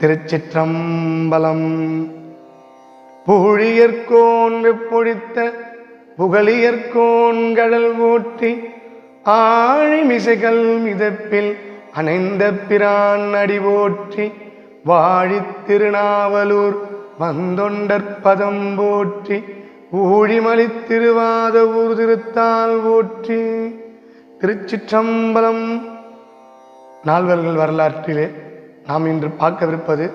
திருச்சிற்றம்பலம். புழியர்கோன் வெப்பொழித்த புகழியர்கோன் கடல் ஓட்டி ஆழிமிசைகள் மிதப்பில் அணைந்த பிரான் அடி போற்றி வாழித் திருநாவலூர் வந்தொண்டற்பதம் போற்றி ஊழிமலி திருவாத ஊர் திருத்தால் போற்றி. திருச்சிற்றம்பலம். நால்வர்கள் வரலாற்றிலே நாம் இன்று பார்க்கவிருப்பது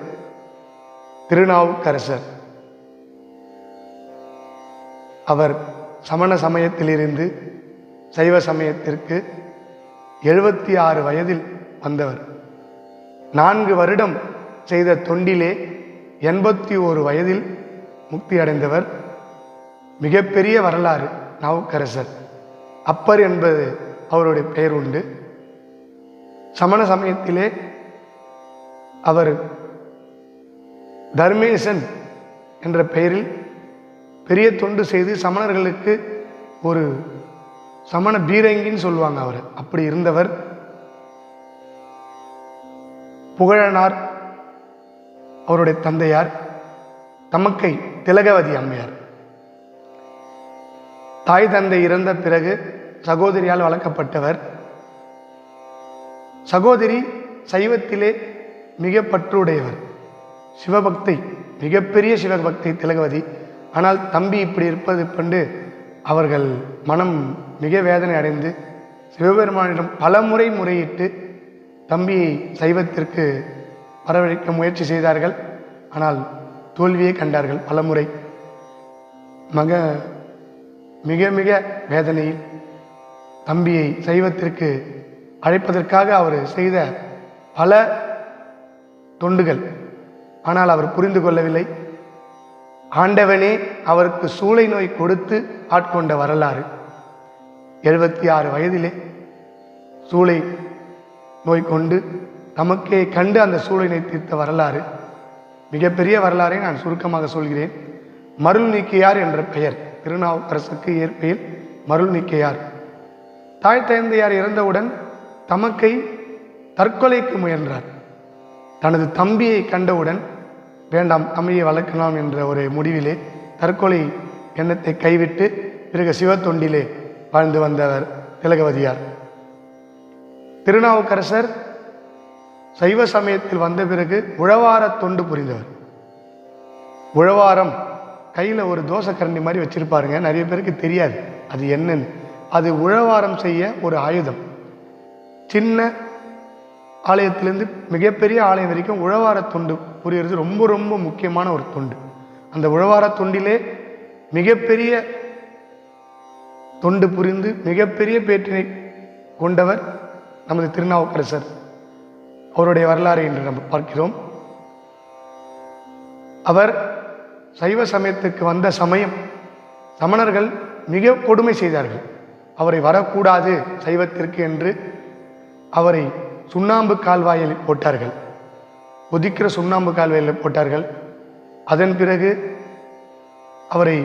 திருநாவுக்கரசர். அவர் சமண சமயத்திலிருந்து சைவ சமயத்திற்கு 76 வயதில் வந்தவர். 4 வருடம் செய்த தொண்டிலே 81 வயதில் முக்தி அடைந்தவர். மிகப்பெரிய வரலாறு நாவுக்கரசர். அப்பர் என்பது அவருடைய பெயர் உண்டு. சமண சமயத்திலே அவர் தர்மேசன் என்ற பெயரில் பெரிய தொண்டு செய்து சமணர்களுக்கு ஒரு சமண பீரங்கின்னு சொல்லுவாங்க. அவர் அப்படி இருந்தவர். புகழனார் அவருடைய தந்தையார், தமக்கை திலகவதி அம்மையார். தாய் தந்தை இறந்த பிறகு சகோதரியால் வளர்க்கப்பட்டவர். சகோதரி சைவத்திலே மிக பற்றுடையவர், சிவபக்தி, மிகப்பெரிய சிவபக்தி திலகவதி. ஆனால் தம்பி இப்படி இருப்பது கண்டு அவர்கள் மனம் மிக வேதனை அடைந்து சிவபெருமானிடம் பல முறை முறையிட்டு தம்பியை சைவத்திற்கு வரவழைக்க முயற்சி செய்தார்கள். ஆனால் தோல்வியை கண்டார்கள் பலமுறை. மிக மிக வேதனையில் தம்பியை சைவத்திற்கு அழைப்பதற்காக அவர் செய்த பல தொண்டுகள். ஆனால் அவர் புரிந்து கொள்ளவில்லை. ஆண்டவனே அவருக்கு சூளை நோய் கொடுத்து ஆட்கொண்ட வரலாறு. 76 வயதிலே சூளை நோய் கொண்டு தமக்கே கண்டு அந்த சூளை நோய் தீர்த்த வரலாறு. மிகப்பெரிய வரலாறை நான் சுருக்கமாக சொல்கிறேன். மருள் நீக்கியார் என்ற பெயர் திருநாவுக்கரசுக்கு இயற்பெயர் மருள் நீக்கியார். தாய் தந்தையார் இறந்தவுடன் தமக்கை தற்கொலைக்கு முயன்றார். தனது தம்பியை கண்டவுடன் வேண்டாம், தம்பியை வளர்க்கலாம் என்ற ஒரு முடிவிலே தற்கொலை எண்ணத்தை கைவிட்டு பிறகு சிவத்தொண்டிலே வாழ்ந்து வந்தவர் திலகவதியார். திருநாவுக்கரசர் சைவ சமயத்தில் வந்த பிறகு உழவார தொண்டு புரிந்தவர். உழவாரம் கையில் ஒரு தோசை கரண்டி மாதிரி வச்சிருப்பாருங்க. நிறைய பேருக்கு தெரியாது அது என்னன்னு. அது உழவாரம் செய்ய ஒரு ஆயுதம். சின்ன ஆலயத்திலிருந்து மிகப்பெரிய ஆலயம் வரைக்கும் உழவார தொண்டு புரிகிறது ரொம்ப ரொம்ப முக்கியமான ஒரு தொண்டு. அந்த உழவார தொண்டிலே மிகப்பெரிய தொண்டு புரிந்து மிகப்பெரிய பேற்றினை கொண்டவர் நமது திருநாவுக்கரசர். அவருடைய வரலாறு என்று நம்ம பார்க்கிறோம். அவர் சைவ சமயத்துக்கு வந்த சமயம் சமணர்கள் மிக கொடுமை செய்தார்கள். அவரை வரக்கூடாது சைவத்திற்கு என்று அவரை சுண்ணாம்பு கால்வாயில் போட்டார்கள். கொதிக்கிற சுண்ணாம்பு கால்வாயில் போட்டார்கள். அதன் பிறகு அவரை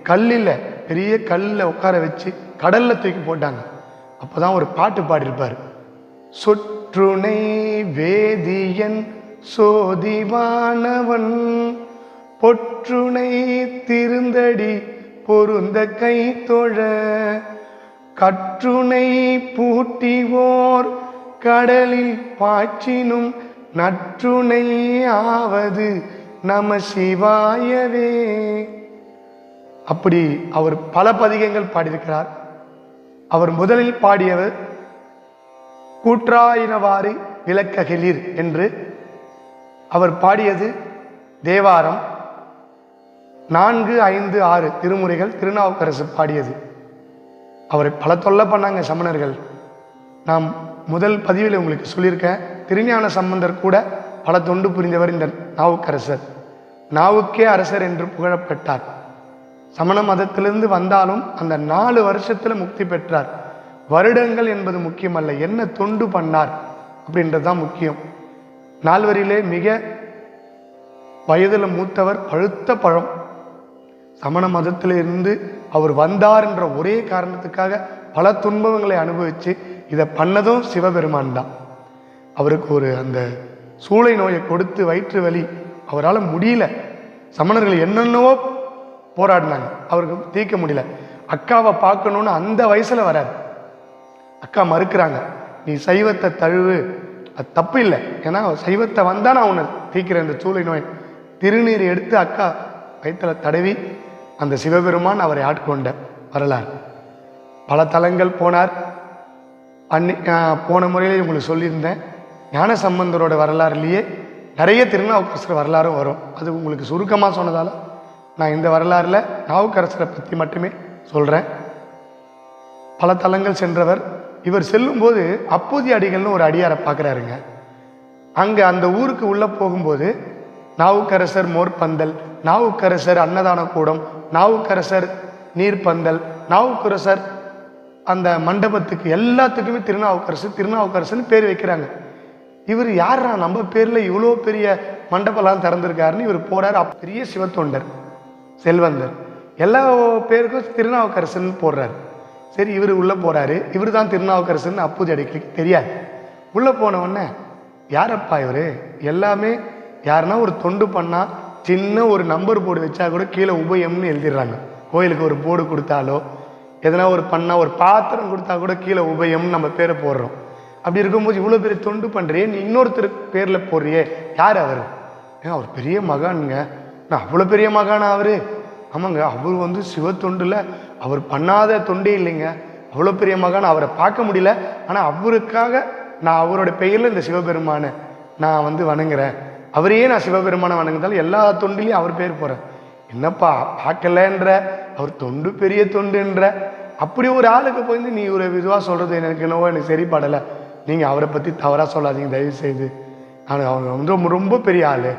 கல்லில், பெரிய கல்லில் உட்கார வச்சு கடல்ல தூக்கி போட்டாங்க. அப்போதான் ஒரு பாட்டு பாடியிருப்பார். சொற்றுணை வேதியன் சோதிவானவன் பொற்றுணை திருந்தடி பொருந்த கை தொழ கற்றுணை பூட்டிவோர் கடலில் பாய்ச்சினும் நற்றுணை ஆவது நம சிவாயவே. அப்படி அவர் பல பதிகங்கள் பாடியிருக்கிறார். அவர் முதலில் பாடியவர் கூற்றாயினவாறு விளக்ககிலீர் என்று அவர் பாடியது தேவாரம். 4, 5, 6 திருமுறைகள் திருநாவுக்கரசு பாடியது. அவரை பல தொல்லை பண்ணாங்க சமணர்கள். நாம் முதல் பதிவில் உங்களுக்கு சொல்லியிருக்கேன். திருஞான சம்பந்தர் கூட பல தொண்டு புரிந்தவர் இந்த நாவுக்கரசர். நாவுக்கே அரசர் என்று புகழப்பட்டார். சமண மதத்திலிருந்து வந்தாலும் அந்த 4 வருஷத்துல முக்தி பெற்றார். வருடங்கள் என்பது முக்கியமல்ல, என்ன தொண்டு பண்ணார் அப்படின்றது தான் முக்கியம். 4வரிலே மிக வயதில் மூத்தவர், பழுத்த பழம். சமண மதத்திலிருந்து அவர் வந்தார் என்ற ஒரே காரணத்துக்காக பல துன்பங்களை அனுபவித்து இதை பண்ணதும் சிவபெருமான் தான். அவருக்கு ஒரு அந்த சூளை நோயை கொடுத்து வயிற்று வலி அவரால் முடியல. சமணர்கள் என்னென்னவோ போராடினாங்க, அவருக்கு தீர்க்க முடியல. அக்காவை பார்க்கணுன்னு அந்த வயசுல வராது. அக்கா மறுக்கிறாங்க, நீ சைவத்தை தழுவு, அது தப்பு இல்லை, ஏன்னா சைவத்தை வந்தா நான் உன்னை தீர்க்கிறேன் இந்த சூளை நோய். திருநீர் எடுத்து அக்கா வயிற்றுல தடவி அந்த சிவபெருமான் அவரை ஆட்கொண்ட வரலாறு. பல தலங்கள் போனார். போன முறையிலே உங்களுக்கு சொல்லியிருந்தேன், ஞான சம்பந்தரோட வரலாறுலேயே நிறைய திருநாவுக்கரசர் வரலாறும் வரும். அது உங்களுக்கு சுருக்கமாக சொன்னதால் நான் இந்த வரலாறுல நாவுக்கரசரை பற்றி மட்டுமே சொல்கிறேன். பல தலங்கள் சென்றவர். இவர் செல்லும்போது அப்பூதி அடிகள்னு ஒரு அடியாரை பார்க்குறாருங்க. அங்கே அந்த ஊருக்கு உள்ளே போகும்போது நாவுக்கரசர் மோர்பந்தல், நாவுக்கரசர் அன்னதான கூடம், நாவுக்கரசர் நீர்பந்தல், நாவுக்கரசர் அந்த மண்டபத்துக்கு எல்லாத்துக்குமே திருநாவுக்கரசர்னு பேர் வைக்கிறாங்க. இவர் யாரா நம்ம பேரில் இவ்வளோ பெரிய மண்டபம்லாம் திறந்திருக்காருன்னு இவர் போகிறார். பெரிய சிவத்தொண்டர், செல்வந்தர், எல்லா பேருக்கும் திருநாவுக்கரசர்னு போடுறாரு. சரி, இவர் உள்ளே போகிறாரு. இவர் தான் திருநாவுக்கரசர்னு அப்பூதி அடிகளுக்கு தெரியாது. உள்ளே போனவுடனே யாரப்பா இவர், எல்லாமே யாருன்னா ஒரு தொண்டு பண்ணால் சின்ன ஒரு நம்பர் போர்டு வச்சா கூட கீழே உபயம்னு எழுதிடுறாங்க. கோயிலுக்கு ஒரு போர்டு கொடுத்தாலோ எதனா ஒரு பண்ணால் ஒரு பாத்திரம் கொடுத்தா கூட கீழே உபயம்னு நம்ம பேரை போடுறோம். அப்படி இருக்கும்போது இவ்வளோ பெரிய தொண்டு பண்ணுறியே, நீ இன்னொருத்தர் பேரில் போடுறியே, யார் அவர்? ஏன் அவர் பெரிய மகானுங்க. நான் அவ்வளோ பெரிய மகானா அவர்? ஆமாங்க, அவர் சிவத்தொண்டில் அவர் பண்ணாத தொண்டே இல்லைங்க, அவ்வளோ பெரிய மகான். அவரை பார்க்க முடியல, ஆனால் அவருக்காக நான் அவரோட பெயரில் இந்த சிவபெருமானை நான் வணங்குறேன். அவரையே நான் சிவபெருமானை வணங்குதாலும் எல்லா தொண்டிலையும் அவர் பேர் போகிறேன். என்னப்பா பார்க்கலன்ற, அவர் தொண்டு பெரிய தொண்டுன்ற, அப்படி ஒரு ஆளுக்கு போய் நீ ஒரு இதுவாக சொல்கிறது எனக்கு என்னவோ எனக்கு சரிப்படலை. நீங்கள் அவரை பற்றி தவறாக சொல்லாதீங்க தயவு செய்து. நான் அவங்க ரொம்ப பெரிய ஆள்,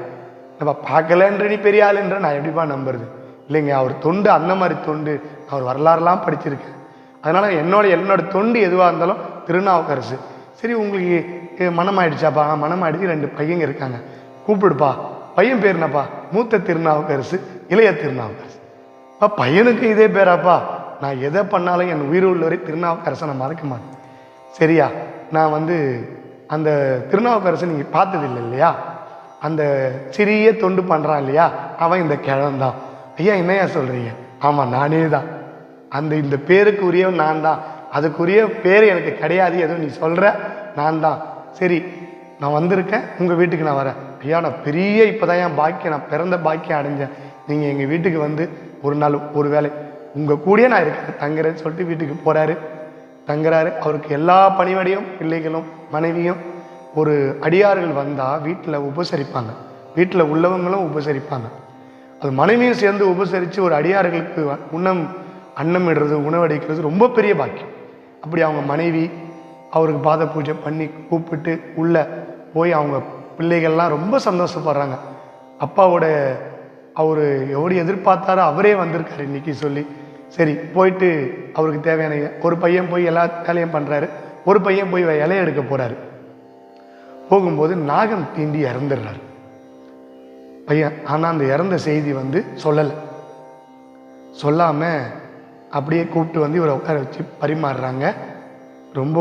நம்ம பார்க்கலன்ற நீ பெரிய ஆளுன்ற நான் எப்படிப்பா நம்புறது? இல்லைங்க, அவர் தொண்டு அந்த மாதிரி தொண்டு, அவர் வரலாறுலாம் படிச்சிருக்கேன். அதனால் என்னோட தொண்டு எதுவாக இருந்தாலும் திருநாவுக்கரசு. சரி, உங்களுக்கு மனம் ஆயிடுச்சாப்பா? மனம் ஆயிடுச்சு. 2 பையங்க இருக்காங்க, கூப்பிடுப்பா. பையன் பேர் என்னப்பா? மூத்த திருநாவுக்கரசு, இளைய திருநாவுக்கரசு. பையனுக்கு இதே பேராப்பா? நான் எதை பண்ணாலும் என் உயிர் உள்ளவரை திருநாவுக்கரசை நான் மறக்க மாட்டேன். சரியா, நான் அந்த திருநாவுக்கரசை நீங்கள் பார்த்ததில்லை இல்லையா? அந்த சிறிய தொண்டு பண்ணுறான் இல்லையா, அவன் இந்த கிழவன் தான். ஐயா, என்னையா சொல்கிறீங்க? ஆமாம், நானே தான். இந்த பேருக்கு உரியவன் நான் தான். அதுக்குரிய பேர் எனக்கு கிடையாது, எதுவும் நீ சொல்கிற, நான் தான். சரி, நான் வந்திருக்கேன், உங்கள் வீட்டுக்கு நான் வரேன். ஐயா, நான் பெரிய இப்போதான் என் பாக்கியம், நான் பிறந்த பாக்கியம் அடைஞ்சேன். நீங்கள் எங்கள் வீட்டுக்கு ஒரு நாள் ஒரு வேளை உங்கள் கூடயே நான் இருக்கேன், தங்குறேன்னு சொல்லிட்டு வீட்டுக்கு போகிறாரு. தங்குறாரு. அவருக்கு எல்லா பணிவடையும், பிள்ளைகளும் மனைவியும், ஒரு அடியார்கள் வந்தால் வீட்டில் உபசரிப்பாங்க, வீட்டில் உள்ளவங்களும் உபசரிப்பாங்க. அது மனைவியும் சேர்ந்து உபசரித்து ஒரு அடியார்களுக்கு அன்னம் இடுறது, உணவடிக்கிறது ரொம்ப பெரிய பாக்கியம். அப்படி அவங்க மனைவி அவருக்கு பாத பூஜை பண்ணி கூப்பிட்டு உள்ளே போய் அவங்க பிள்ளைகள்லாம் ரொம்ப சந்தோஷப்படுறாங்க. அப்பாவோட அவர் எவ்வளோ எதிர்பார்த்தாரோ அவரே வந்திருக்காரு இன்னைக்கு சொல்லி. சரி, போயிட்டு அவருக்கு தேவையான ஒரு பையன் போய் எல்லா வேலையும் பண்ணுறாரு, ஒரு பையன் போய் இலையை எடுக்க போகிறாரு. போகும்போது நாகம் தீண்டி இறந்துடுறாரு பையன். ஆனால் அந்த இறந்த செய்தி சொல்லலை. சொல்லாமல் அப்படியே கூப்பிட்டு இவரை உட்கார வச்சு பரிமாறுறாங்க. ரொம்ப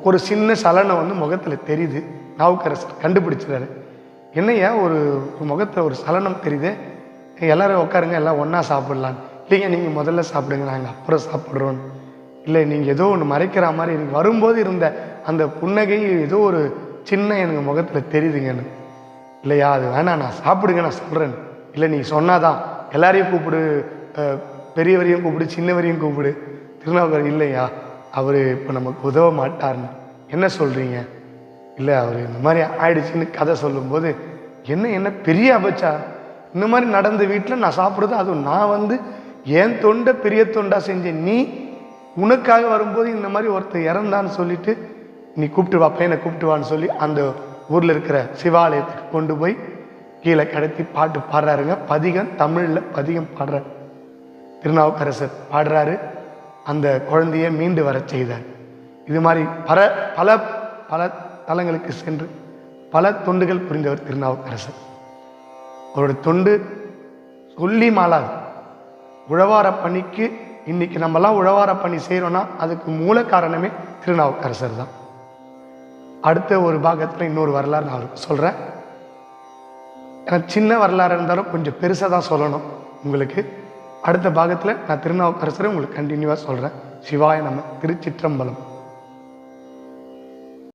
ஒரு சின்ன சலனம் முகத்தில் தெரியுது. நாவுக்கரசர் கண்டுபிடிச்சிடாரு. என்னையா ஒரு முகத்தில் ஒரு சலனம் தெரியுது, எல்லோரும் உட்காருங்க, எல்லாம் ஒன்றா சாப்பிட்லான்னு. இல்லைங்க, நீங்கள் முதல்ல சாப்பிடுங்க, நாங்கள் அப்புறம் சாப்பிட்றோன்னு. இல்லை, நீங்கள் ஏதோ ஒன்று மறைக்கிற மாதிரி எனக்கு வரும்போது இருந்த அந்த புன்னகை ஏதோ ஒரு சின்ன எனக்கு முகத்தில் தெரியுதுங்கன்னு. இல்லையா, அது வேணாம், நான் சாப்பிடுங்க, நான் சொல்கிறேன். இல்லை, நீ சொன்னாதான் எல்லாரையும் கூப்பிடு, பெரியவரையும் கூப்பிடு, சின்னவரையும் கூப்பிடு. திருநாவுக்கரசர், இல்லையா, அவர் இப்போ நமக்கு உதவ மாட்டார்னு. என்ன சொல்கிறீங்க? இல்லை, அவர் இந்த மாதிரி ஆயிடுச்சுன்னு கதை சொல்லும்போது, என்ன பெரிய அபச்சா, இந்த மாதிரி நடந்த வீட்டில் நான் சாப்பிட்றது, அதுவும் நான் என் தொண்டை பெரிய தொண்டா செஞ்சேன், நீ உனக்காக வரும்போது இந்த மாதிரி ஒருத்தர் இறந்தான்னு சொல்லிட்டு நீ கூப்பிட்டு வா, பையனை கூப்பிட்டு வான்னு சொல்லி அந்த ஊரில் இருக்கிற சிவாலயத்துக்கு கொண்டு போய் கீழே கடத்தி பாட்டு பாடுறாருங்க. பதிகம், தமிழில் பதிகம் பாடுறாரு. திருநாவுக்கரசர் பாடுறாரு, அந்த குழந்தையை மீண்டு வர செய்தார். இது மாதிரி பல பல தலங்களுக்கு சென்று பல தொண்டுகள் புரிந்தவர் திருநாவுக்கரசர். அவருடைய தொண்டு சொல்லி மாளாது. உழவார பணிக்கு இன்னைக்கு நம்மலாம் உழவார பணி செய்கிறோன்னா அதுக்கு மூல காரணமே திருநாவுக்கரசர் தான். அடுத்த ஒரு பாகத்தில் இன்னொரு வரலாறு நான் சொல்கிறேன். எனக்கு சின்ன வரலாறு இருந்தாலும் கொஞ்சம் பெருசாக தான் சொல்லணும் உங்களுக்கு. அடுத்த பாகத்தில் நான் திருநாவுக்கரசரை உங்களுக்கு கண்டினியூவாக சொல்கிறேன். சிவாய நம. திருச்சிற்றம்பலம்.